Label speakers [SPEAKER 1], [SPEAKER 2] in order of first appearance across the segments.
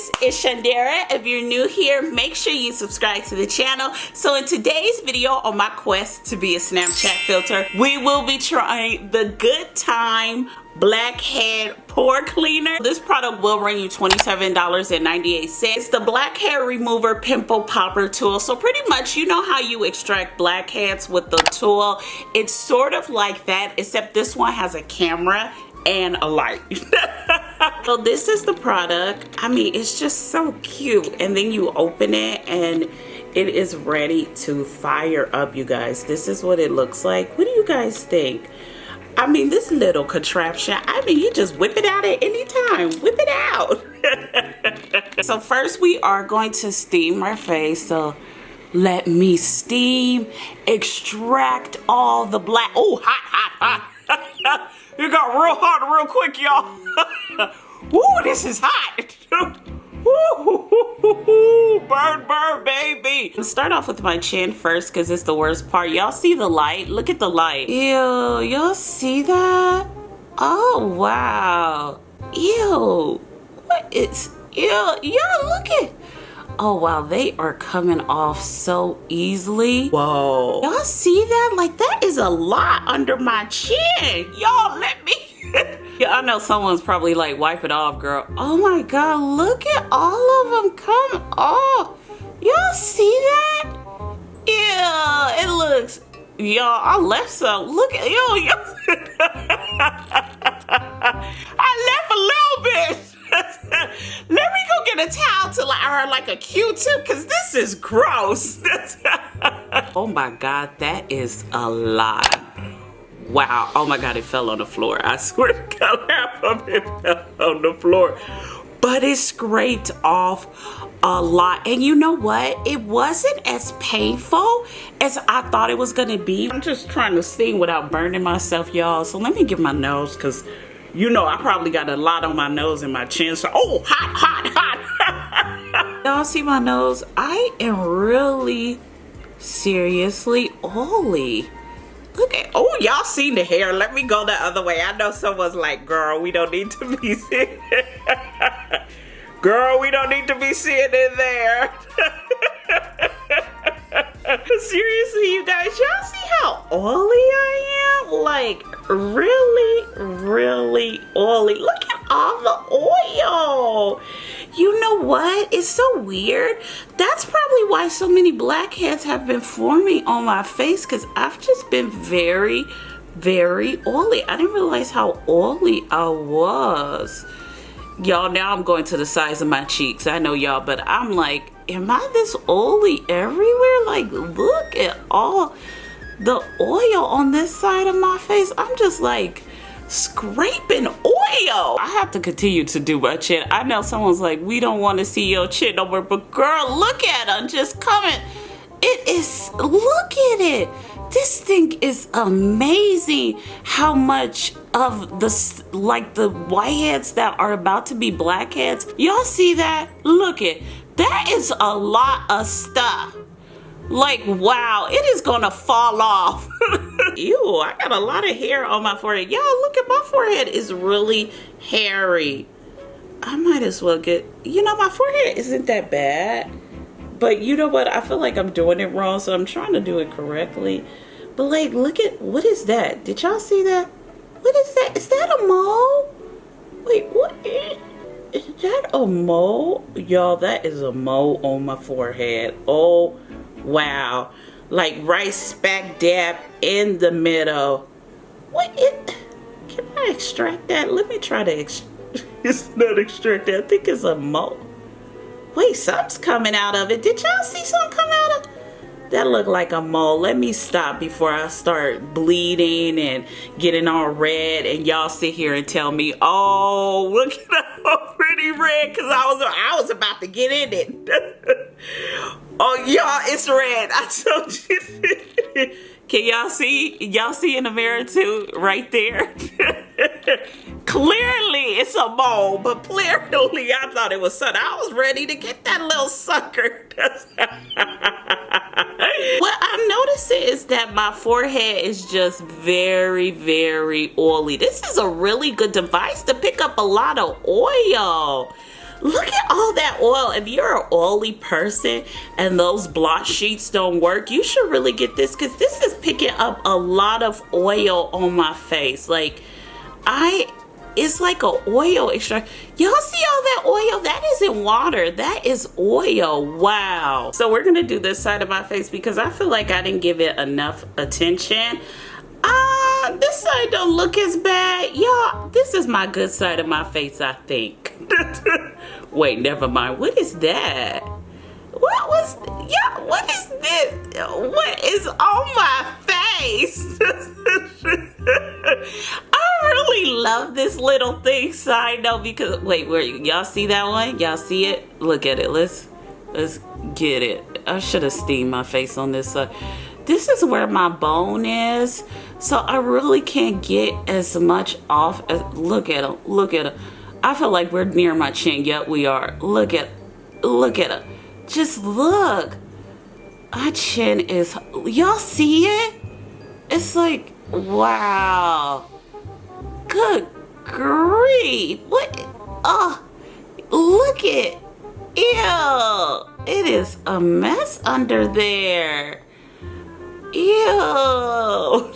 [SPEAKER 1] guys, it's Shandera. If you're new here, make sure you subscribe to the channel. So in today's video, on my quest to be a Snapchat filter, we will be trying the GOODtime Blackhead pore cleaner. This product will run you $27.98. It's the blackhead remover pimple popper tool. So pretty much, you know how you extract blackheads with the tool? It's sort of like that, except this one has a camera and a light. So this is the product. I mean, it's just so cute. And then you open it and it is ready to fire up, you guys. This is what it looks like. What do you guys think? I mean, this little contraption, I mean, you just whip it out at any time. Whip it out. So first we are going to steam our face. So let me steam, extract all the black. Oh, hot. It got real hot real quick, y'all. Ooh, this is hot. Ooh, burn, baby. Let's start off with my chin first because it's the worst part. Y'all see the light? Look at the light. Ew, y'all see that? Oh, wow. Ew. What is, ew, y'all look at. Oh, wow, they are coming off so easily. Whoa. Y'all see that? Like, that is a lot under my chin. Y'all, let me. Yeah, I know someone's probably like, wipe it off, girl. Oh my God, look at all of them come off. Y'all see that? Yeah, it looks, y'all, I left some. Look at, yo. I left a little bit. Let me go get a towel to like a Q-tip, because this is gross. Oh my God, that is a lot. Wow, oh my God, it fell on the floor. I swear to God, half of it fell on the floor. But it scraped off a lot. And you know what? It wasn't as painful as I thought it was gonna be. I'm just trying to steam without burning myself, y'all. So let me get my nose, because you know I probably got a lot on my nose and my chin. So, oh, hot. Y'all see my nose? I am really seriously oily. Look at, oh, y'all seen the hair. Let me go the other way. I know someone's like, girl, we don't need to be seeing girl, we don't need to be seeing it there. Seriously, you guys, y'all see how oily I am? Like, really oily. Look at all the oil. You know what? It's so weird. That's probably why so many blackheads have been forming on my face, because I've just been very oily. I didn't realize how oily I was. Y'all, now I'm going to the size of my cheeks. I know y'all, but I'm like, am I this oily everywhere? Like, look at all the oil on this side of my face. I'm just like scraping oil. I have to continue to do my chin. I know someone's like, we don't want to see your chin no more, but girl, look at her just coming. It is, look at it. This thing is amazing how much of the, like the whiteheads that are about to be blackheads. Y'all see that? Look at, that is a lot of stuff. Like, wow, it is gonna fall off. Ew, I got a lot of hair on my forehead. Y'all, look at my forehead is really hairy. I might as well get, you know, my forehead isn't that bad. But you know what? I feel like I'm doing it wrong, so I'm trying to do it correctly. But like, look at, what is that? Did y'all see that? What is that? Is that a mole? Wait, what is that a mole? Y'all, that is a mole on my forehead. Oh, wow. Like right smack dab in the middle. What it? Can I extract that? Let me try to it's not extract that. I think it's a mole. Wait, something's coming out of it. Did y'all see something come out of it? That looked like a mole. Let me stop before I start bleeding and getting all red and y'all sit here and tell me, oh, look at how pretty red, because I was about to get in it. Oh, y'all, it's red. I told you. Can y'all see? Y'all see in the mirror too, right there? Clearly it's a mole, but clearly I thought it was something. I was ready to get that little sucker. What I'm noticing is that my forehead is just very oily. This is a really good device to pick up a lot of oil. Look at all that oil. If you're an oily person and those blot sheets don't work, you should really get this, because this is picking up a lot of oil on my face. Like, it's like an oil extract. Y'all see all that oil? That isn't water. That is oil. Wow. So we're going to do this side of my face because I feel like I didn't give it enough attention. This side don't look as bad. Y'all, this is my good side of my face, I think. Wait, never mind. What is that? What is this? What is on my face? I really love this little thing, side note, because wait, where y'all see that one? Y'all see it? Look at it. Let's get it. I should have steamed my face on this side. This is where my bone is, so I really can't get as much off as, look at him, look at him. I feel like we're near my chin. Yep, we are. Look at it. Just look. My chin is, y'all see it? It's like, wow. Good grief. What? Oh, look at, ew. It is a mess under there. Ew.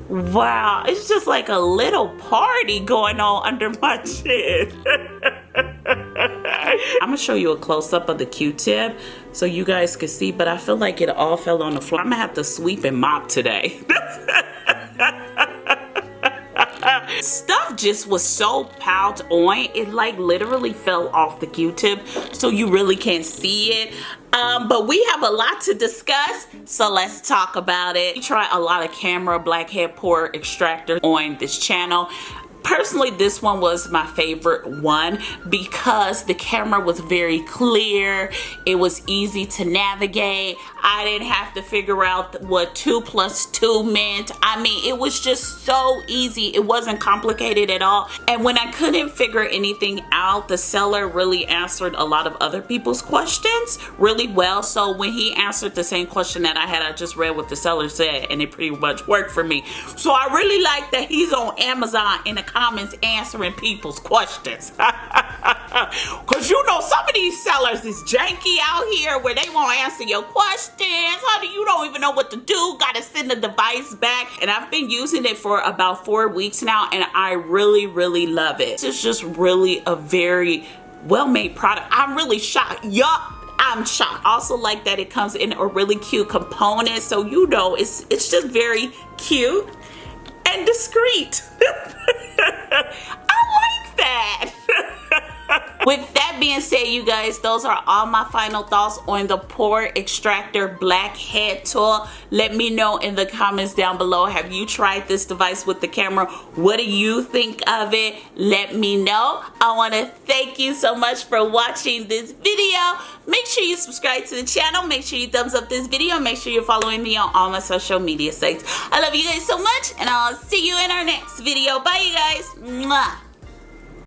[SPEAKER 1] Wow, it's just like a little party going on under my chin. I'm gonna show you a close-up of the Q-tip so you guys can see, but I feel like it all fell on the floor. I'm gonna have to sweep and mop today. Stuff just was so piled on, it like literally fell off the Q-tip, so you really can't see it. But we have a lot to discuss, so let's talk about it. We try a lot of camera blackhead pore extractors on this channel. Personally, this one was my favorite one because the camera was very clear. It was easy to navigate. I didn't have to figure out what 2 + 2 meant. I mean, it was just so easy. It wasn't complicated at all. And when I couldn't figure anything out, the seller really answered a lot of other people's questions really well. So when he answered the same question that I had, I just read what the seller said, and it pretty much worked for me. So I really like that he's on Amazon in the comments answering people's questions. Because you know some of these sellers is janky out here where they won't answer your questions. Honey, you don't even know what to do. Gotta send the device back. And I've been using it for about 4 weeks now, and I really, really love it. This is just really a very well-made product. I'm really shocked. Yup. I'm shocked. Also like that it comes in a really cute component. So you know it's just very cute and discreet. I like that. With that being said, you guys, those are all my final thoughts on the Pore Extractor Blackhead tool. Let me know in the comments down below. Have you tried this device with the camera? What do you think of it? Let me know. I want to thank you so much for watching this video. Make sure you subscribe to the channel. Make sure you thumbs up this video. Make sure you're following me on all my social media sites. I love you guys so much, and I'll see you in our next video. Bye, you guys. Mwah.